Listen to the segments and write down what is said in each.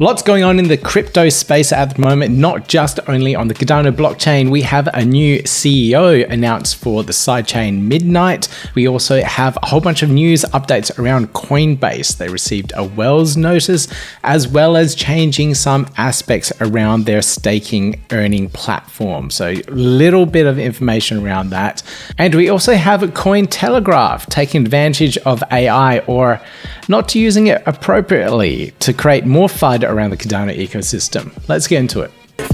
Lots going on in the crypto space at the moment, not just only on the Cardano blockchain. We have a new CEO announced for the sidechain Midnight. We also have a whole bunch of news updates around Coinbase. They received a Wells notice, as well as changing some aspects around their staking earning platform. So a little bit of information around that. And we also have Cointelegraph taking advantage of AI, or not using it appropriately, to create more FUD around the Cardano ecosystem. Let's get into it.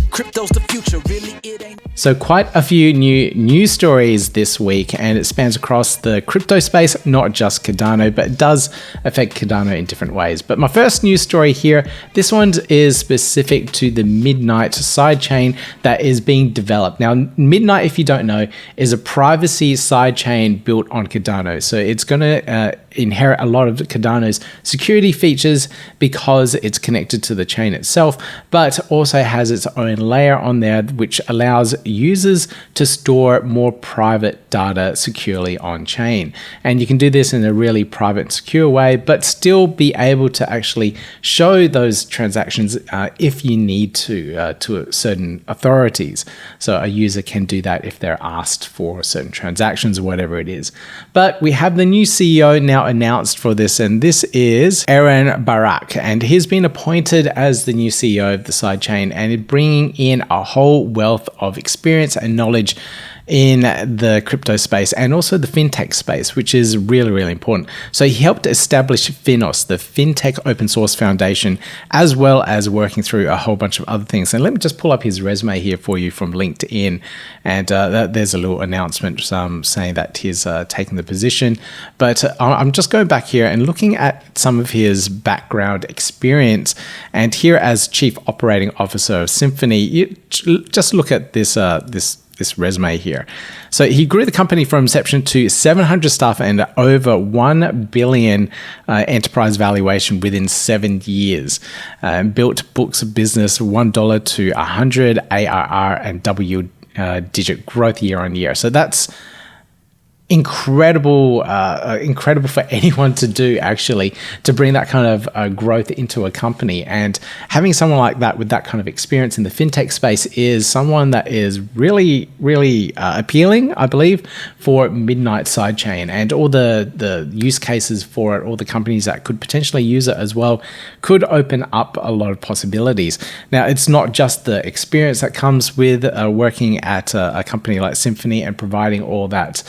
Crypto's the future, really it ain't. So quite a few new news stories this week, and it spans across the crypto space, not just Cardano, but it does affect Cardano in different ways. But my first news story here, this one is specific to the Midnight sidechain that is being developed. Now, Midnight, if you don't know, is a privacy sidechain built on Cardano. So it's going to inherit a lot of Cardano's security features because it's connected to the chain itself, but also has its own layer on there which allows users to store more private data securely on chain. And you can do this in a really private and secure way, but still be able to actually show those transactions if you need to certain authorities. So a user can do that if they're asked for certain transactions or whatever it is. But we have the new CEO now announced for this, and this is Aaron Barak, and he's been appointed as the new CEO of the sidechain and bringing in a whole wealth of experience and knowledge in the crypto space and also the fintech space, which is really, really important. So he helped establish Finos, the FinTech Open Source Foundation, as well as working through a whole bunch of other things. And let me just pull up his resume here for you from LinkedIn. And there's a little announcement saying that he's taken the position. But I'm just going back here and looking at some of his background experience. And here as Chief Operating Officer of Symphony, you just look at this resume here. So he grew the company from inception to 700 staff and over 1 billion enterprise valuation within 7 years. Built books of business $1 to 100 ARR and double-digit growth year on year. So that's incredible for anyone to do, actually, to bring that kind of growth into a company. And having someone like that with that kind of experience in the fintech space is someone that is really, really appealing, I believe, for Midnight sidechain, and all the use cases for it, all the companies that could potentially use it as well, could open up a lot of possibilities. Now, it's not just the experience that comes with working at a company like Symphony and providing all that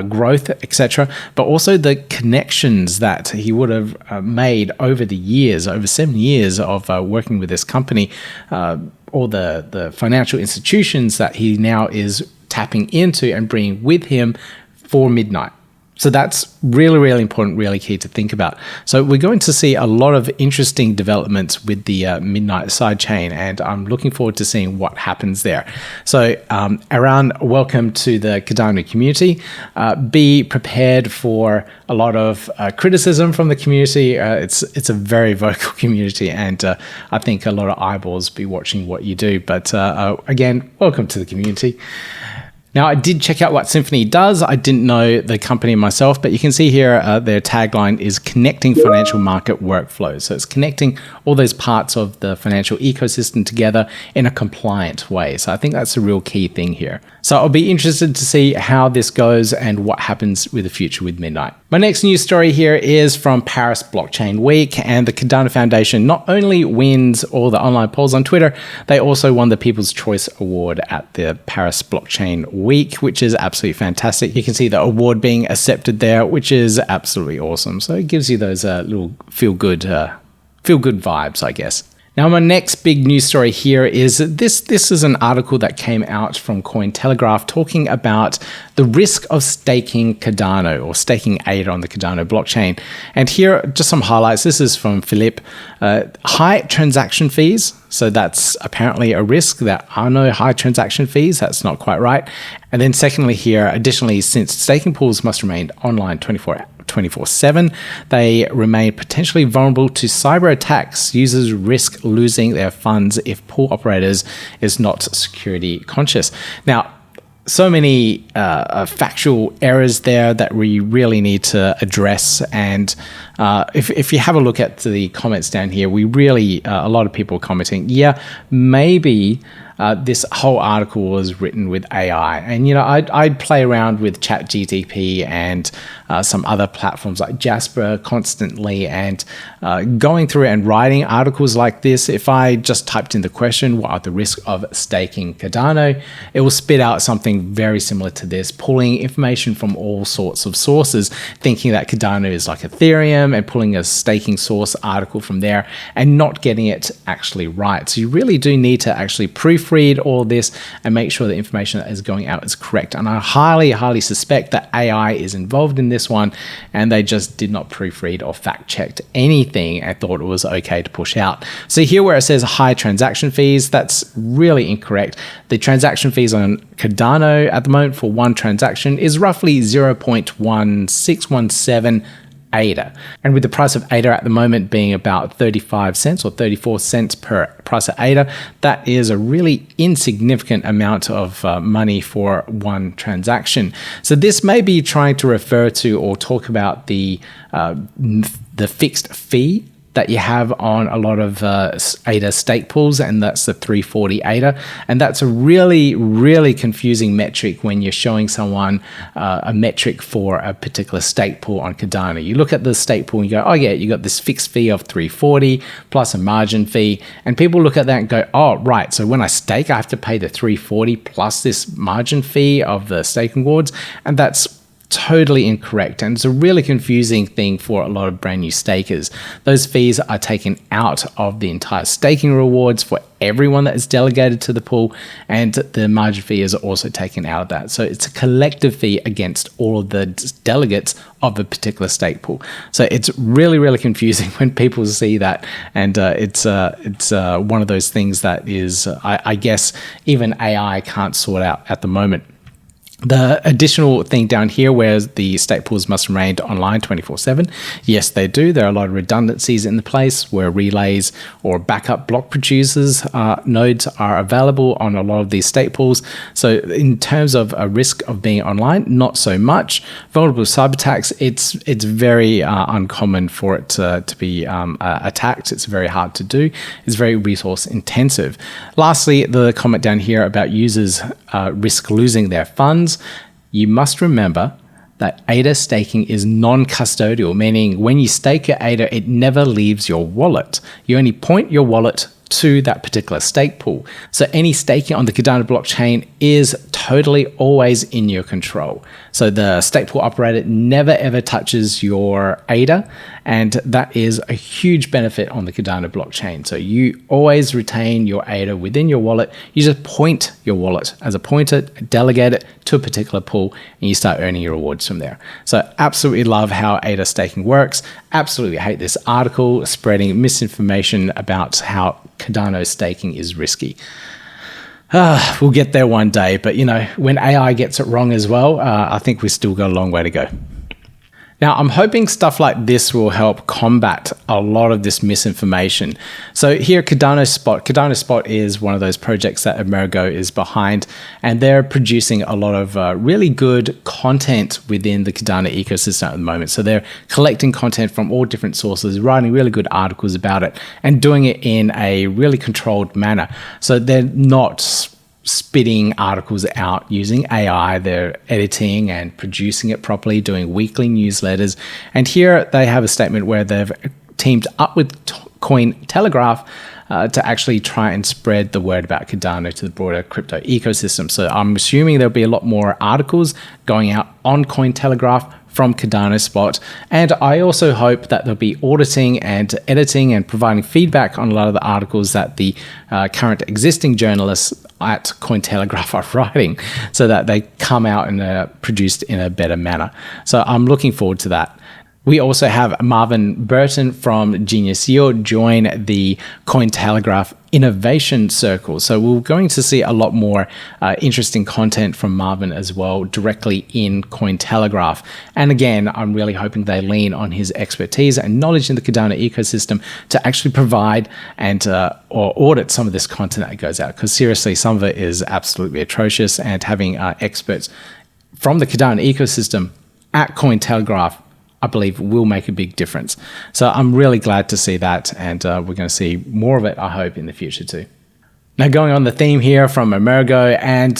growth, etc., but also the connections that he would have made over the years, over 7 years of working with this company, all the financial institutions that he now is tapping into and bringing with him for Midnight. So that's really, really important, really key to think about. So we're going to see a lot of interesting developments with the Midnight sidechain, and I'm looking forward to seeing what happens there. So Aaron, welcome to the Cardano community. Be prepared for a lot of criticism from the community. It's a very vocal community, and I think a lot of eyeballs be watching what you do. But again, welcome to the community. Now, I did check out what Symphony does. I didn't know the company myself, but you can see here their tagline is connecting financial market workflows. So it's connecting all those parts of the financial ecosystem together in a compliant way. So I think that's a real key thing here. So I'll be interested to see how this goes and what happens with the future with Midnight. My next news story here is from Paris Blockchain Week, and the Cardano Foundation not only wins all the online polls on Twitter, they also won the People's Choice Award at the Paris Blockchain Week, which is absolutely fantastic. You can see the award being accepted there, which is absolutely awesome. So it gives you those little feel-good vibes, I guess. Now, my next big news story here is this is an article that came out from Cointelegraph talking about the risk of staking Cardano or staking ADA on the Cardano blockchain. And here, just some highlights. This is from Philippe. High transaction fees. So that's apparently a risk. There are no high transaction fees. That's not quite right. And then secondly here, additionally, since staking pools must remain online 24/7, they remain potentially vulnerable to cyber attacks. Users risk losing their funds if pool operators is not security conscious. Now, so many factual errors there that we really need to address and if you have a look at the comments down here, we really, a lot of people commenting, yeah, maybe this whole article was written with AI. And, I'd play around with ChatGTP and some other platforms like Jasper constantly, and going through and writing articles like this. If I just typed in the question, what are the risks of staking Cardano, it will spit out something very similar to this, pulling information from all sorts of sources, thinking that Cardano is like Ethereum, and pulling a staking source article from there and not getting it actually right. So you really do need to actually proofread all this and make sure the information that is going out is correct. And I highly, highly suspect that AI is involved in this one, and they just did not proofread or fact checked anything and thought it was okay to push out. So here where it says high transaction fees, that's really incorrect. The transaction fees on Cardano at the moment for one transaction is roughly 0.1617 ADA. And with the price of ADA at the moment being about 35 cents or 34 cents per price of ADA, that is a really insignificant amount of money for one transaction. So this may be trying to refer to or talk about the fixed fee that you have on a lot of ADA stake pools, and that's the 340 ADA. And that's a really, really confusing metric when you're showing someone a metric for a particular stake pool on Cardano. You look at the stake pool and you go, oh yeah, you got this fixed fee of 340 plus a margin fee. And people look at that and go, oh, right, so when I stake, I have to pay the 340 plus this margin fee of the staking rewards. And that's totally incorrect, and it's a really confusing thing for a lot of brand new stakers. Those fees are taken out of the entire staking rewards for everyone that is delegated to the pool, and the margin fee is also taken out of that. So it's a collective fee against all of the delegates of a particular stake pool. So it's really, really confusing when people see that, and it's one of those things that is, I guess, even AI can't sort out at the moment. The additional thing down here where the stake pools must remain online 24/7. Yes, they do. There are a lot of redundancies in the place where relays or backup block producers nodes are available on a lot of these stake pools. So in terms of a risk of being online, not so much. Vulnerable cyber attacks, it's very uncommon for it to be attacked. It's very hard to do. It's very resource intensive. Lastly, the comment down here about users risk losing their funds. You must remember that ADA staking is non-custodial, meaning when you stake your ADA, it never leaves your wallet. You only point your wallet to that particular stake pool. So any staking on the Cardano blockchain is totally always in your control. So the stake pool operator never ever touches your ADA, and that is a huge benefit on the Cardano blockchain. So you always retain your ADA within your wallet. You just point your wallet as a pointer, delegate it to a particular pool, and you start earning your rewards from there. So absolutely love how ADA staking works. Absolutely hate this article spreading misinformation about how Cardano staking is risky. We'll get there one day, but when AI gets it wrong as well, I think we've still got a long way to go. Now, I'm hoping stuff like this will help combat a lot of this misinformation. So here, Cardano Spot is one of those projects that Amerigo is behind, and they're producing a lot of really good content within the Cardano ecosystem at the moment. So they're collecting content from all different sources, writing really good articles about it, and doing it in a really controlled manner. So they're not spitting articles out using AI. They're editing and producing it properly, doing weekly newsletters. And here they have a statement where they've teamed up with Cointelegraph to actually try and spread the word about Cardano to the broader crypto ecosystem. So I'm assuming there'll be a lot more articles going out on Cointelegraph from Cardano Spot. And I also hope that there'll be auditing and editing and providing feedback on a lot of the articles that the current existing journalists at Cointelegraph are writing, so that they come out and produced in a better manner. So I'm looking forward to that. We also have Marvin Burton from Genius Yield join the Cointelegraph Innovation Circle. So we're going to see a lot more interesting content from Marvin as well directly in Cointelegraph. And again, I'm really hoping they lean on his expertise and knowledge in the Cardano ecosystem to actually provide and or audit some of this content that goes out. Because seriously, some of it is absolutely atrocious, and having experts from the Cardano ecosystem at Cointelegraph I believe will make a big difference. So I'm really glad to see that, and we're going to see more of it, I hope, in the future too. Now, going on the theme here from Amerigo and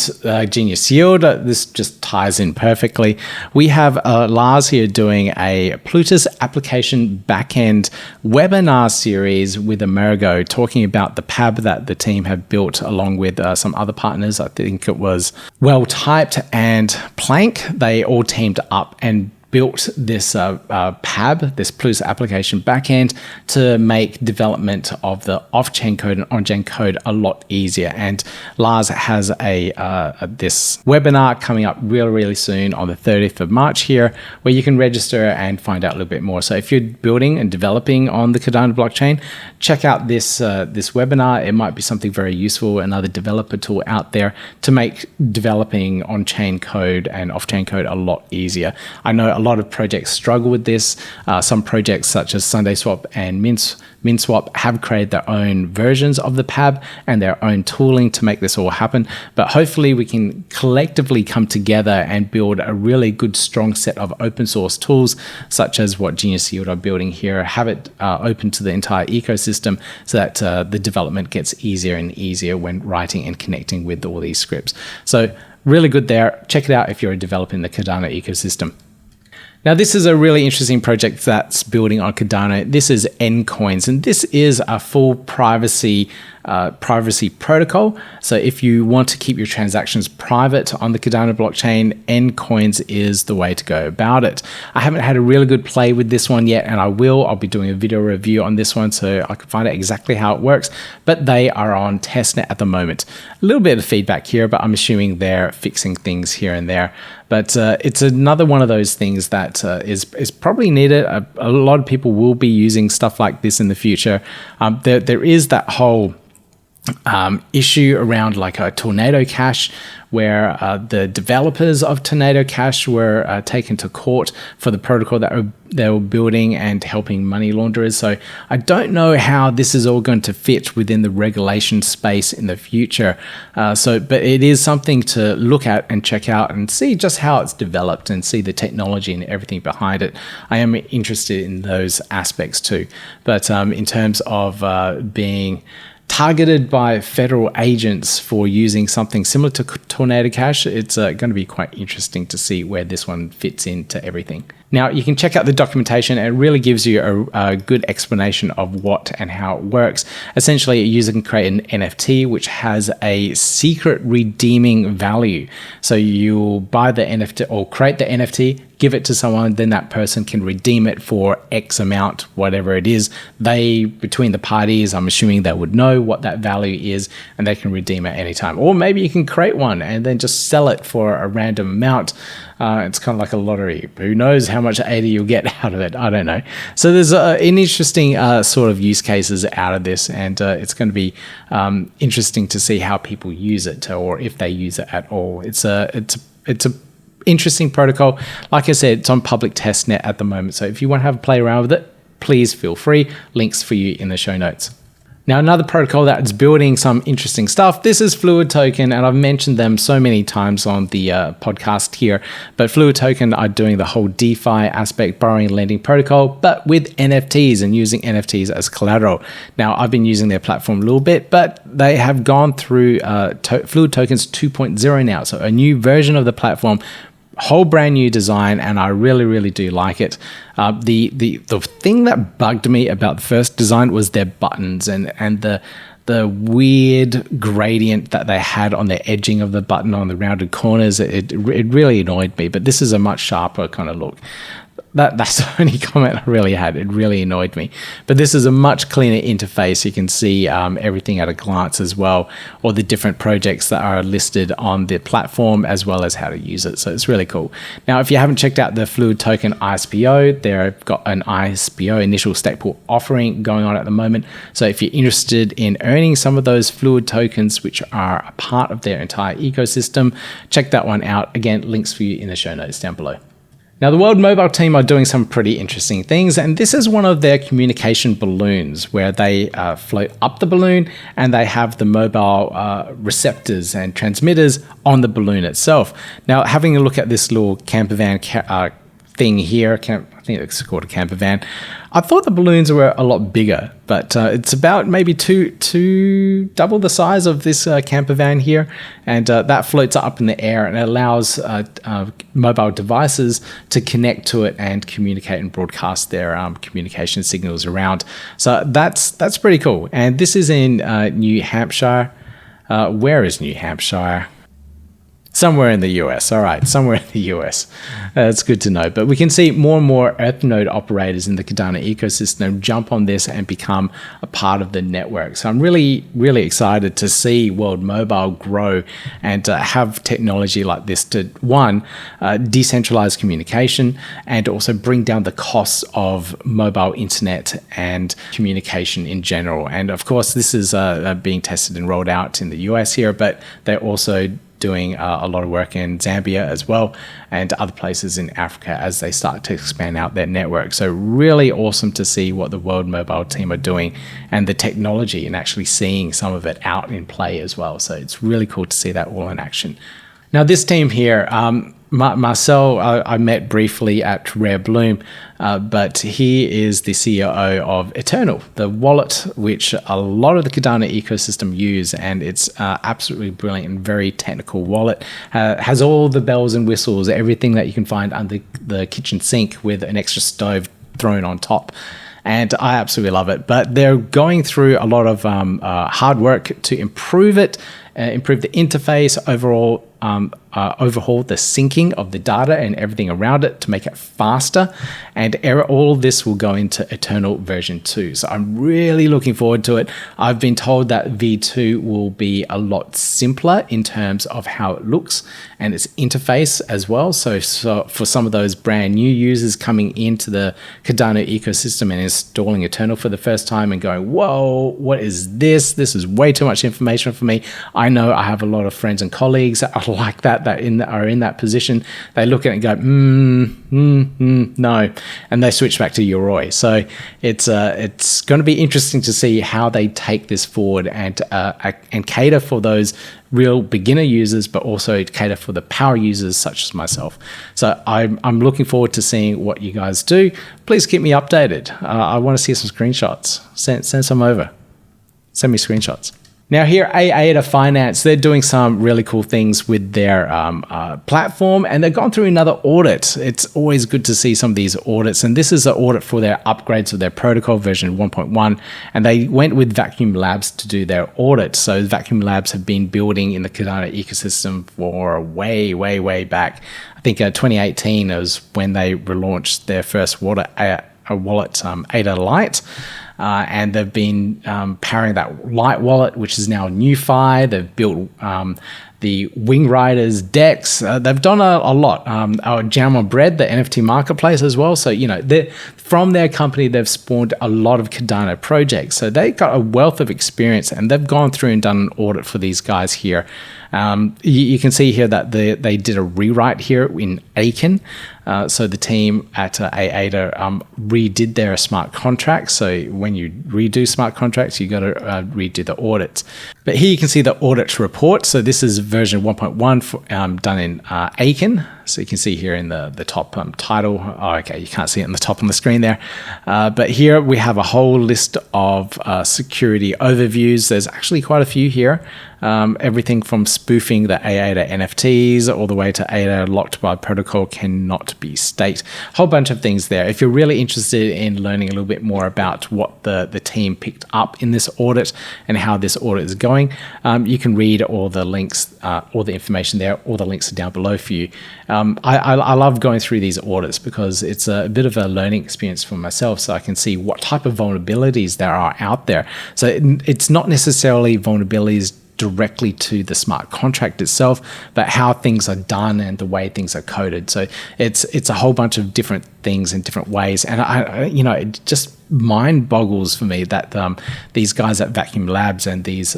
Genius Yield, this just ties in perfectly. We have Lars here doing a Plutus application backend webinar series with Amerigo, talking about the PAB that the team have built along with some other partners. I think it was Well Typed and Plank. They all teamed up and built this PAB, this Plutus application backend, to make development of the off-chain code and on-chain code a lot easier. And Lars has this webinar coming up really soon on the 30th of March here, where you can register and find out a little bit more. So if you're building and developing on the Cardano blockchain, check out this webinar. It might be something very useful, another developer tool out there to make developing on-chain code and off-chain code a lot easier. I know a lot of projects struggle with this. Some projects such as SundaySwap and MinSwap have created their own versions of the PAB and their own tooling to make this all happen. But hopefully we can collectively come together and build a really good, strong set of open source tools, such as what Genius Yield are building here, have it open to the entire ecosystem so that the development gets easier and easier when writing and connecting with all these scripts. So really good there. Check it out if you're a developer in the Cardano ecosystem. Now, this is a really interesting project that's building on Cardano. This is Encoins, and this is a full privacy protocol. So if you want to keep your transactions private on the Cardano blockchain, Encoins is the way to go about it. I haven't had a really good play with this one yet, and I'll be doing a video review on this one so I can find out exactly how it works, but they are on testnet at the moment. A little bit of feedback here, but I'm assuming they're fixing things here and there. But it's another one of those things that is probably needed. A lot of people will be using stuff like this in the future. There is that whole issue around like a Tornado Cash, where the developers of Tornado Cash were taken to court for the protocol that they were building and helping money launderers. So I don't know how this is all going to fit within the regulation space in the future. But it is something to look at and check out and see just how it's developed and see the technology and everything behind it. I am interested in those aspects too. But in terms of being targeted by federal agents for using something similar to Tornado Cash, it's going to be quite interesting to see where this one fits into everything. Now, you can check out the documentation. It really gives you a good explanation of what and how it works. Essentially, a user can create an NFT which has a secret redeeming value. So you'll buy the NFT or create the NFT, give it to someone, then that person can redeem it for X amount, whatever it is. They, between the parties, I'm assuming they would know what that value is and they can redeem it anytime. Or maybe you can create one and then just sell it for a random amount. It's kind of like a lottery. Who knows how much ADA you'll get out of it? I don't know. So there's an interesting sort of use cases out of this, and it's going to be interesting to see how people use it or if they use it at all. It's a interesting protocol. Like I said, it's on public testnet at the moment. So if you want to have a play around with it, please feel free. Links for you in the show notes. Now, another protocol that's building some interesting stuff, this is Fluid Token, and I've mentioned them so many times on the podcast here, but Fluid Token are doing the whole DeFi aspect, borrowing and lending protocol, but with NFTs and using NFTs as collateral. Now, I've been using their platform a little bit, but they have gone through Fluid Tokens 2.0 now, so a new version of the platform, whole brand new design, and I really do like it. The thing that bugged me about the first design was their buttons and the weird gradient that they had on the edging of the button on the rounded corners. It really annoyed me, but this is a much sharper kind of look. That's the only comment I really had. It really annoyed me. But this is a much cleaner interface. You can see everything at a glance as well, or the different projects that are listed on the platform, as well as how to use it. So it's really cool. Now, if you haven't checked out the Fluid Token ISPO, they've got an ISPO, initial stake pool offering, going on at the moment. So if you're interested in earning some of those Fluid tokens, which are a part of their entire ecosystem, check that one out. Again, links for you in the show notes down below. Now, the World Mobile team are doing some pretty interesting things, and this is one of their communication balloons where they float up the balloon and they have the mobile receptors and transmitters on the balloon itself. Now, having a look at this little camper van thing here. I think it's called a camper van. I thought the balloons were a lot bigger, but it's about maybe double the size of this camper van here, and that floats up in the air and it allows mobile devices to connect to it and communicate and broadcast their communication signals around. So that's pretty cool. And this is in New Hampshire. Where is New Hampshire? Somewhere in the US. All right, somewhere in the US. That's good to know. But we can see more and more Earthnode operators in the Cardano ecosystem jump on this and become a part of the network. So I'm really, really excited to see World Mobile grow and have technology like this to, one, decentralize communication and also bring down the costs of mobile internet and communication in general. And of course, this is being tested and rolled out in the US here, but they're also doing a lot of work in Zambia as well and other places in Africa as they start to expand out their network. So really awesome to see what the World Mobile team are doing and the technology and actually seeing some of it out in play as well. So it's really cool to see that all in action. Now this team here, Marcel, I met briefly at Rare Bloom, but he is the CEO of Eternl, the wallet which a lot of the Cardano ecosystem use, and it's absolutely brilliant and very technical wallet. Has all the bells and whistles, everything that you can find under the kitchen sink with an extra stove thrown on top. And I absolutely love it. But they're going through a lot of hard work to improve it, improve the interface, overall overhaul the syncing of the data and everything around it to make it faster. And all of this will go into Eternl version 2. So I'm really looking forward to it. I've been told that V2 will be a lot simpler in terms of how it looks and its interface as well. So for some of those brand new users coming into the Cardano ecosystem and installing Eternl for the first time and going, whoa, what is this? This is way too much information for me. I know I have a lot of friends and colleagues that are like that are in that position. They look at it and go, no, and they switch back to Yoroi. So it's going to be interesting to see how they take this forward and cater for those real beginner users, but also cater for the power users such as myself. So I'm looking forward to seeing what you guys do. Please keep me updated. I want to see some screenshots. Send some over. Send me screenshots. Now here, AADA Finance, they're doing some really cool things with their platform, and they've gone through another audit. It's always good to see some of these audits, and this is an audit for their upgrades of their protocol version 1.1, and they went with Vacuum Labs to do their audit. So Vacuum Labs have been building in the Cardano ecosystem for way back. I think 2018 was when they relaunched their first wallet, ADA Lite. And they've been powering that Light wallet, which is now NuFi. They've built the Wing Riders decks. They've done a lot. Our Jam on Bread, the NFT marketplace as well. So, you know, from their company, they've spawned a lot of Cardano projects. So they've got a wealth of experience, and they've gone through and done an audit for these guys here. You can see here that they did a rewrite here in Aiken. So the team at AADA redid their smart contracts. So when you redo smart contracts, you got to redo the audits. But here you can see the audit report. So this is version 1.1 done in Aiken. So you can see here in the top title. Oh, okay, you can't see it on the top on the screen there. But here we have a whole list of security overviews. There's actually quite a few here. Everything from spoofing the AADA NFTs all the way to AADA locked by protocol cannot be staked. A whole bunch of things there. If you're really interested in learning a little bit more about what the team picked up in this audit and how this audit is going, you can read all the links, all the information there. All the links are down below for you. I love going through these audits because it's a bit of a learning experience for myself, so I can see what type of vulnerabilities there are out there. So it's not necessarily vulnerabilities directly to the smart contract itself, but how things are done and the way things are coded. So it's a whole bunch of different things in different ways, and it just mind boggles for me that these guys at Vacuum Labs and these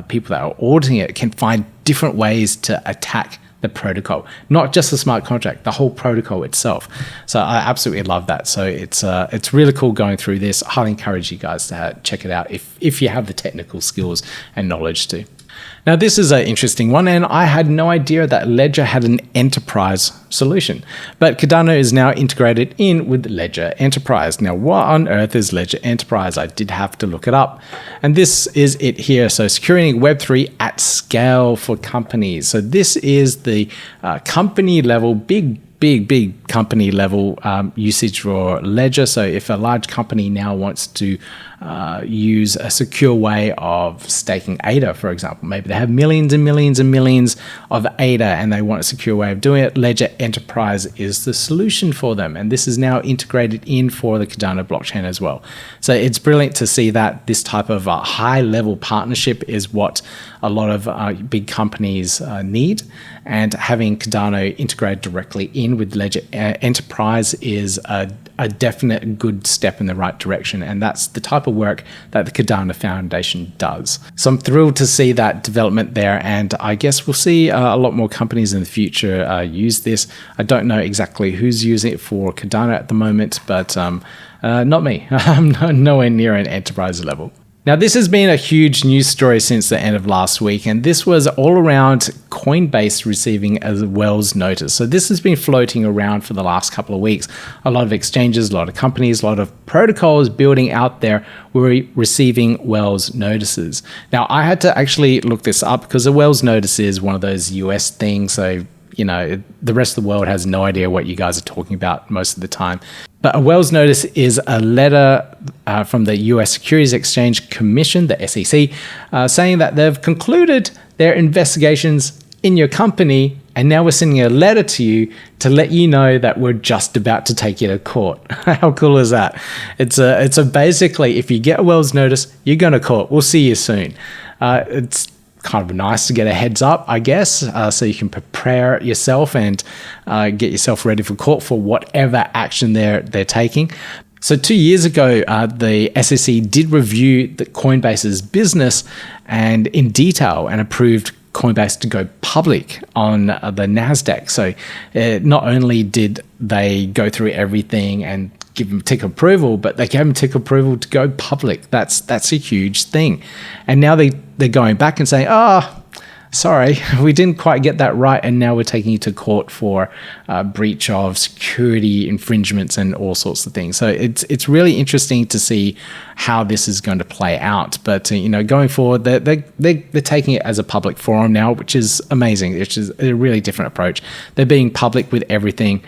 people that are auditing it can find different ways to attack the protocol, not just the smart contract, the whole protocol itself. So I absolutely love that. So it's really cool going through this. I highly encourage you guys to check it out if you have the technical skills and knowledge to. Now, this is an interesting one, and I had no idea that Ledger had an enterprise solution. But Cardano is now integrated in with Ledger Enterprise. Now, what on earth is Ledger Enterprise? I did have to look it up. And this is it here. So securing Web3 at scale for companies. So this is the company level, big company level usage for Ledger. So if a large company now wants to use a secure way of staking ADA, for example, maybe they have millions and millions and millions of ADA and they want a secure way of doing it, Ledger Enterprise is the solution for them. And this is now integrated in for the Cardano blockchain as well. So it's brilliant to see that this type of high level partnership is what a lot of big companies need. And having Cardano integrated directly in with Ledger Enterprise is a definite good step in the right direction. And that's the type of work that the Cardano Foundation does. So I'm thrilled to see that development there. And I guess we'll see a lot more companies in the future use this. I don't know exactly who's using it for Cardano at the moment, but not me. I'm nowhere near an enterprise level. Now, this has been a huge news story since the end of last week, and this was all around Coinbase receiving a Wells notice. So this has been floating around for the last couple of weeks. A lot of exchanges, a lot of companies, a lot of protocols building out there were receiving Wells notices. Now, I had to actually look this up because a Wells notice is one of those US things. So, you know, the rest of the world has no idea what you guys are talking about most of the time. But a Wells notice is a letter from the US Securities Exchange Commission, the SEC, saying that they've concluded their investigations in your company, and now we're sending a letter to you to let you know that we're just about to take you to court. How cool is that? It's a basically, if you get a Wells notice, you're going to court. We'll see you soon. It's kind of nice to get a heads up, I guess, so you can prepare yourself and get yourself ready for court for whatever action they're taking. So 2 years ago, the SEC did review the Coinbase's business and in detail and approved Coinbase to go public on the NASDAQ. So not only did they go through everything and give them tick approval, but they gave them tick approval to go public. That's a huge thing. And now they're going back and saying, sorry, we didn't quite get that right, and now we're taking you to court for breach of security infringements and all sorts of things. So it's really interesting to see how this is going to play out. But you know, going forward, they're taking it as a public forum now, which is amazing. Which is a really different approach. They're being public with everything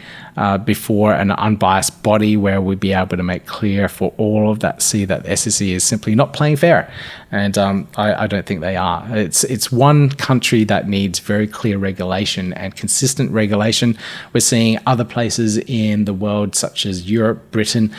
before an unbiased body where we'd be able to make clear for all of that, see that the SEC is simply not playing fair. And I don't think they are. It's one country that needs very clear regulation and consistent regulation. We're seeing other places in the world, such as Europe, Britain,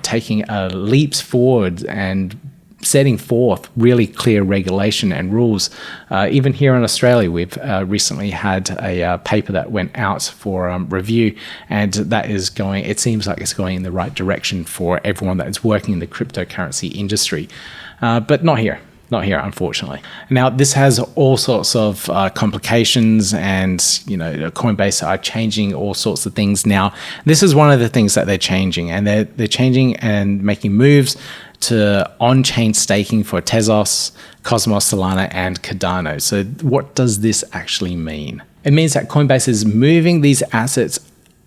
taking leaps forward and setting forth really clear regulation and rules. Even here in Australia, we've recently had a paper that went out for review, and that is going, it seems like it's going in the right direction for everyone that is working in the cryptocurrency industry. But not here, unfortunately. Now, this has all sorts of complications, and you know, Coinbase are changing all sorts of things now. This is one of the things that they're changing, and they're changing and making moves to on-chain staking for Tezos, Cosmos, Solana, and Cardano. So what does this actually mean? It means that Coinbase is moving these assets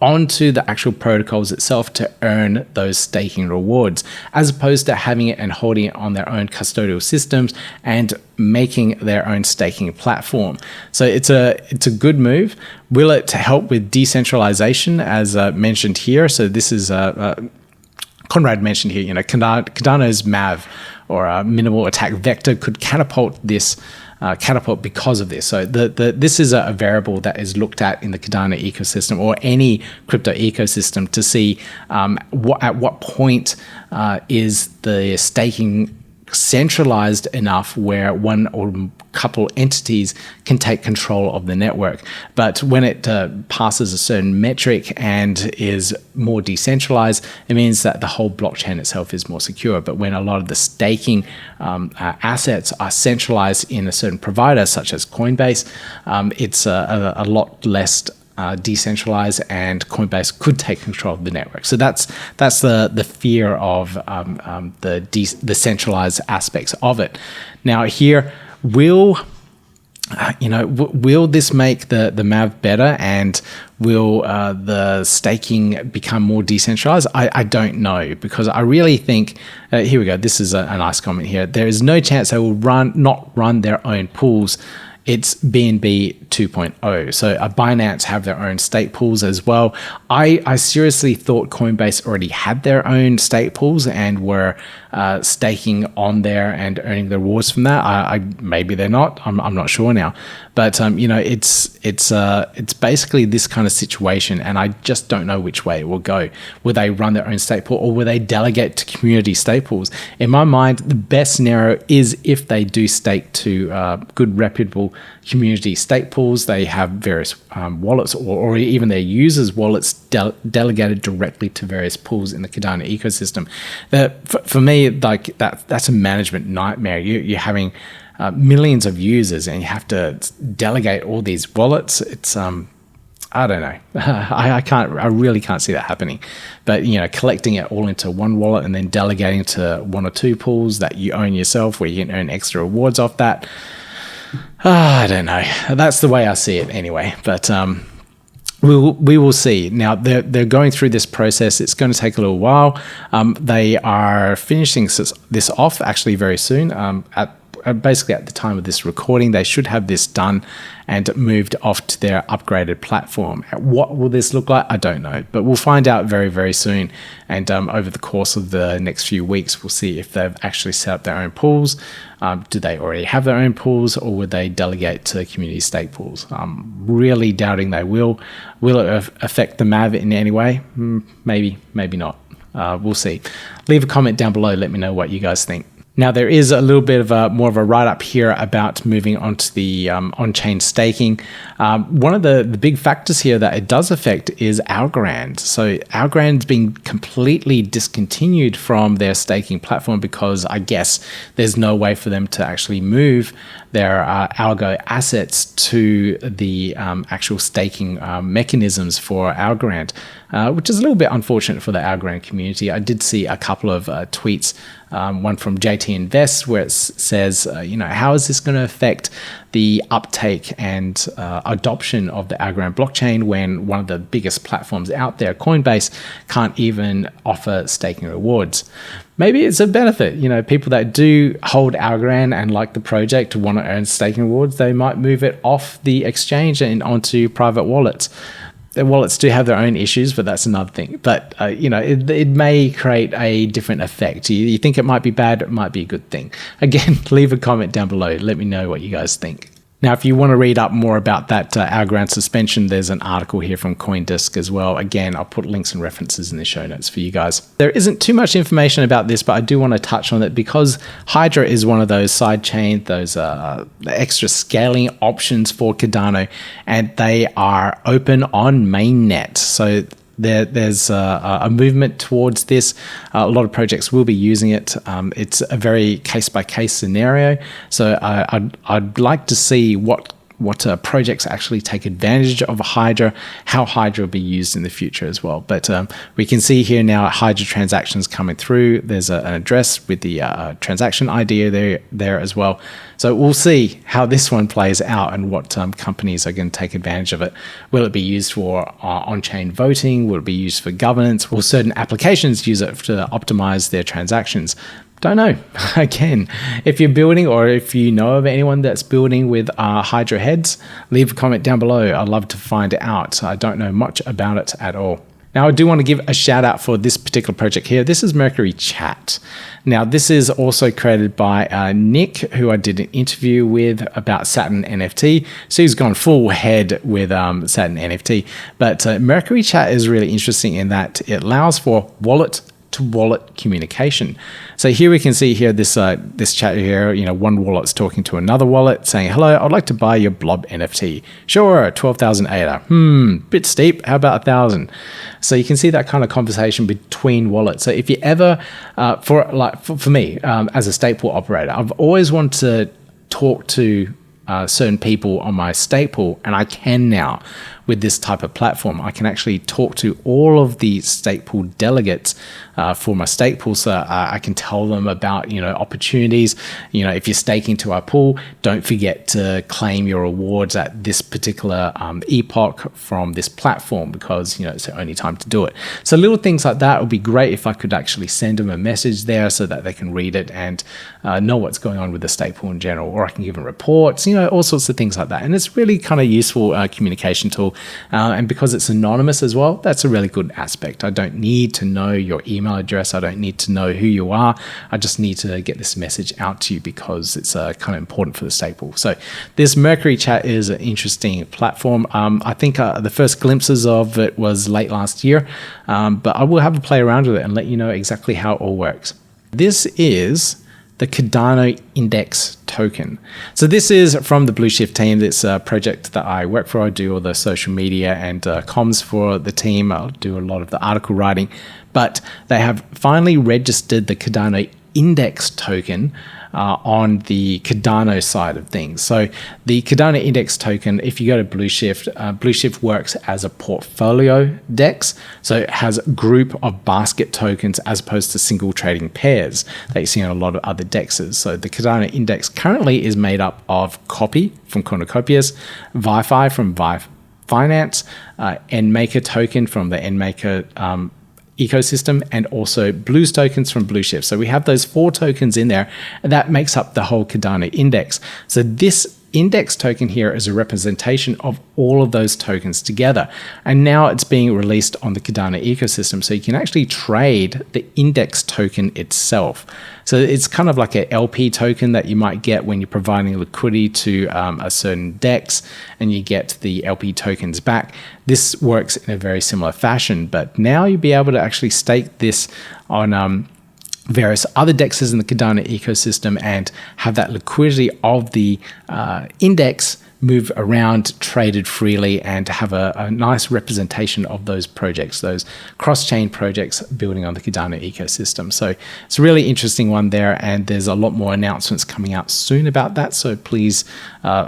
onto the actual protocols itself to earn those staking rewards, as opposed to having it and holding it on their own custodial systems and making their own staking platform. So it's a good move. Will it help with decentralization, as mentioned here? So this is Conrad mentioned here, you know, Cardano's MAV, or minimal attack vector, could catapult because of this. So this is a variable that is looked at in the Cardano ecosystem or any crypto ecosystem to see at what point is the staking centralized enough where one or couple entities can take control of the network. But when it passes a certain metric and is more decentralized, it means that the whole blockchain itself is more secure. But when a lot of the staking assets are centralized in a certain provider, such as Coinbase, it's a lot less decentralized, and Coinbase could take control of the network. So that's the fear of the centralized aspects of it. Now here, will will this make the MAV better, and will the staking become more decentralized? I don't know, because I really think, here we go, this is a nice comment here. There is no chance they will not run their own pools. It's BNB 2.0. So Binance have their own stake pools as well. I seriously thought Coinbase already had their own stake pools and were staking on there and earning the rewards from that. Maybe they're not. I'm not sure now. But it's basically this kind of situation, and I just don't know which way it will go. Will they run their own stake pool, or will they delegate to community stake pools? In my mind, the best scenario is if they do stake to good, reputable community stake pools. They have various wallets, or even their users' wallets delegated directly to various pools in the Cardano ecosystem. For me, like that's a management nightmare. You're having millions of users, and you have to delegate all these wallets. It's I don't know. I really can't see that happening. But collecting it all into one wallet and then delegating to one or two pools that you own yourself, where you can earn extra rewards off that. I don't know. That's the way I see it anyway. But we will see. Now they're going through this process. It's going to take a little while. They are finishing this off actually very soon. Basically at the time of this recording, they should have this done and moved off to their upgraded platform. What will this look like? I don't know, but we'll find out very, very soon. And over the course of the next few weeks, we'll see if they've actually set up their own pools. Do they already have their own pools, or would they delegate to community stake pools? I'm really doubting they will. Will it affect the MAV in any way? Maybe, maybe not. We'll see. Leave a comment down below. Let me know what you guys think. Now, there is a little bit of more of a write-up here about moving on to the on-chain staking. One of the big factors here that it does affect is Algorand. So Algorand's been completely discontinued from their staking platform because I guess there's no way for them to actually move their algo assets to the actual staking mechanisms for Algorand, which is a little bit unfortunate for the Algorand community. I did see a couple of tweets, one from JT Invest, where it says, how is this going to affect the uptake and adoption of the Algorand blockchain when one of the biggest platforms out there, Coinbase, can't even offer staking rewards? Maybe it's a benefit. People that do hold Algorand and like the project want to earn staking rewards, they might move it off the exchange and onto private wallets. The wallets do have their own issues, but that's another thing. But, it may create a different effect. You think it might be bad, it might be a good thing. Again, leave a comment down below. Let me know what you guys think. Now, if you want to read up more about that Algorand suspension, there's an article here from CoinDesk as well. Again, I'll put links and references in the show notes for you guys. There isn't too much information about this, but I do want to touch on it because Hydra is one of those side chain, those extra scaling options for Cardano, and they are open on Mainnet. So there's a movement towards this. A lot of projects will be using it. It's a very case-by-case scenario. So I'd like to see what projects actually take advantage of Hydra, how Hydra will be used in the future as well. But we can see here now Hydra transactions coming through. There's an address with the transaction ID there as well. So we'll see how this one plays out and what companies are going to take advantage of it. Will it be used for on-chain voting? Will it be used for governance? Will certain applications use it to optimize their transactions? Don't know. Again, if you're building or if you know of anyone that's building with Hydra heads, leave a comment down below. I'd love to find out. I don't know much about it at all. Now, I do want to give a shout out for this particular project here. This is Mercury Chat. Now, this is also created by Nick, who I did an interview with about Saturn NFT. So he's gone full head with Saturn NFT. But Mercury Chat is really interesting in that it allows for wallet-to-wallet communication. So here we can see here this chat here, one wallet's talking to another wallet saying, hello, I'd like to buy your blob NFT. Sure, 12,000 ADA. Bit steep. How about 1,000? So you can see that kind of conversation between wallets. So if you ever, for me, as a stake pool operator, I've always wanted to talk to certain people on my stake pool, and I can now with this type of platform. I can actually talk to all of the stake pool delegates for my stake pool, so I can tell them about opportunities. If you're staking to our pool, don't forget to claim your rewards at this particular epoch from this platform, because it's the only time to do it. So little things like that would be great if I could actually send them a message there so that they can read it and know what's going on with the stake pool in general, or I can give them reports, all sorts of things like that. And it's really kind of useful communication tool, and because it's anonymous as well, that's a really good aspect. I don't need to know your email address, I don't need to know who you are, I just need to get this message out to you because it's kind of important for the stake pool. So this Mercury chat is an interesting platform. I think the first glimpses of it was late last year, but I will have a play around with it and let you know exactly how it all works. This is the Cardano index token. So this is from the Blueshift team. It's a project that I work for. I do all the social media and comms for the team. I'll do a lot of the article writing, but they have finally registered the Cardano index token on the Cardano side of things. So the Cardano index token, if you go to Blueshift, Blueshift works as a portfolio DEX. So it has a group of basket tokens as opposed to single trading pairs that you see on a lot of other DEXs. So the Cardano index currently is made up of Copy from Cornucopias, ViFi from Finance, NMaker token from the NMaker ecosystem, and also Blues tokens from Blueshift. So we have those 4 tokens in there, and that makes up the whole Cardano index. So this index token here is a representation of all of those tokens together. And now it's being released on the Cardano ecosystem. So you can actually trade the index token itself. So it's kind of like an LP token that you might get when you're providing liquidity to a certain DEX and you get the LP tokens back. This works in a very similar fashion, but now you'll be able to actually stake this on various other DEXs in the Cardano ecosystem and have that liquidity of the index move around, traded freely, and have a nice representation of those projects, those cross-chain projects building on the Cardano ecosystem. So it's a really interesting one there, and there's a lot more announcements coming out soon about that. So please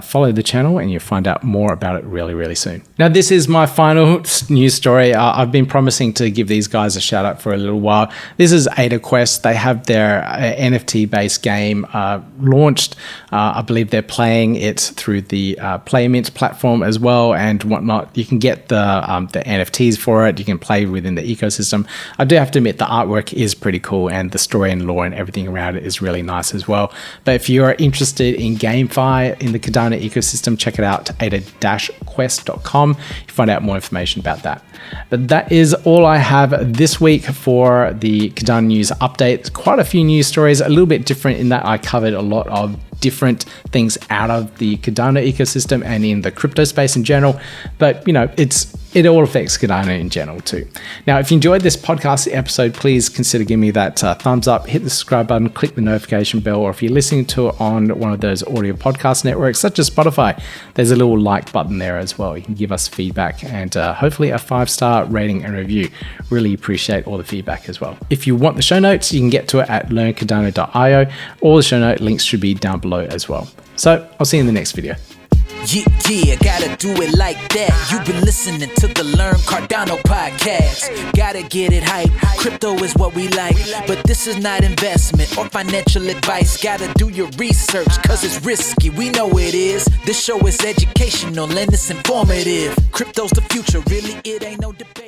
follow the channel and you'll find out more about it really, really soon. Now, this is my final news story. I've been promising to give these guys a shout out for a little while. This is ADAOZ. They have their NFT-based game launched. I believe they're playing it through the PlayMint platform as well and whatnot. You can get the NFTs for it. You can play within the ecosystem. I do have to admit the artwork is pretty cool and the story and lore and everything around it is really nice as well. But if you're interested in GameFi in the Cardano ecosystem, check it out, ADA-Quest.com. You find out more information about that. But that is all I have this week for the Cardano news update. Quite a few news stories, a little bit different in that I covered a lot of different things out of the Cardano ecosystem and in the crypto space in general, but it all affects Cardano in general too. Now, if you enjoyed this podcast episode, please consider giving me that thumbs up, hit the subscribe button, click the notification bell, or if you're listening to it on one of those audio podcast networks such as Spotify, there's a little like button there as well. You can give us feedback and hopefully a 5-star rating and review. Really appreciate all the feedback as well. If you want the show notes, you can get to it at learncardano.io. All the show note links should be down below as well. So I'll see you in the next video. Yeah, gotta do it like that. You've been listening to the Learn Cardano podcast. Gotta get it hype. Crypto is what we like, but this is not investment or financial advice. Gotta do your research, cause it's risky. We know it is. This show is educational and it's informative. Crypto's the future, really, it ain't no debate.